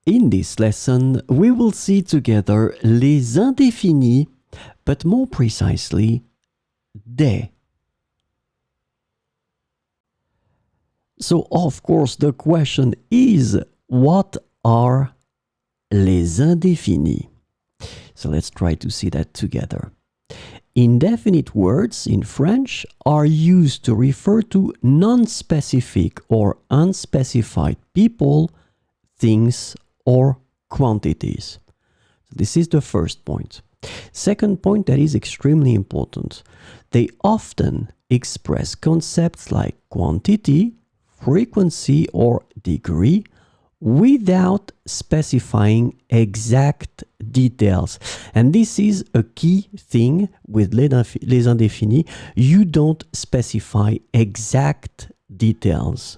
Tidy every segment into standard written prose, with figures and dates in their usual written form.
In this lesson, we will see together les indéfinis, but more precisely, des. So, of course, the question is, what are les indéfinis? So let's try to see that together. Indefinite words in French are used to refer to non-specific or unspecified people, things, or quantities. This is the first point. Second point that is extremely important. They often express concepts like quantity, frequency, or degree without specifying exact details. And this is a key thing with les indéfinis. You don't specify exact details.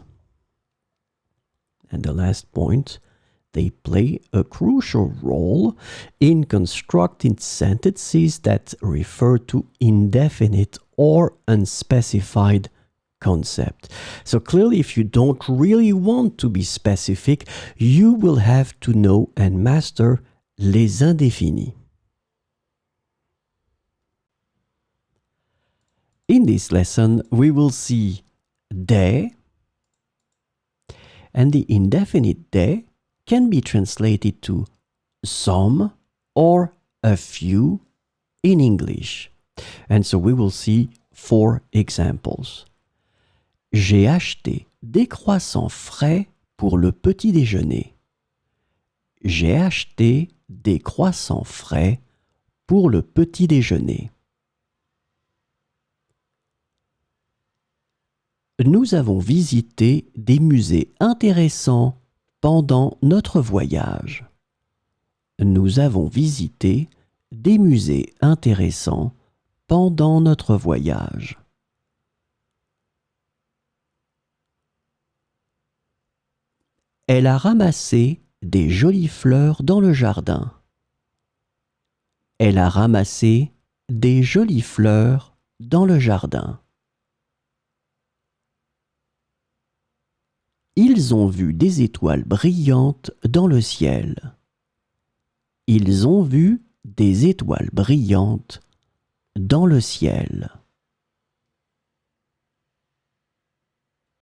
And the last point, they play a crucial role in constructing sentences that refer to indefinite or unspecified concept. So clearly, if you don't really want to be specific, you will have to know and master les indéfinis. In this lesson, we will see des, and the indefinite des can be translated to some or a few in English. And so we will see 4 examples. J'ai acheté des croissants frais pour le petit déjeuner. J'ai acheté des croissants frais pour le petit déjeuner. Nous avons visité des musées intéressants pendant notre voyage. Nous avons visité des musées intéressants pendant notre voyage. Elle a ramassé des jolies fleurs dans le jardin. Elle a ramassé des jolies fleurs dans le jardin. Ils ont vu des étoiles brillantes dans le ciel. Ils ont vu des étoiles brillantes dans le ciel.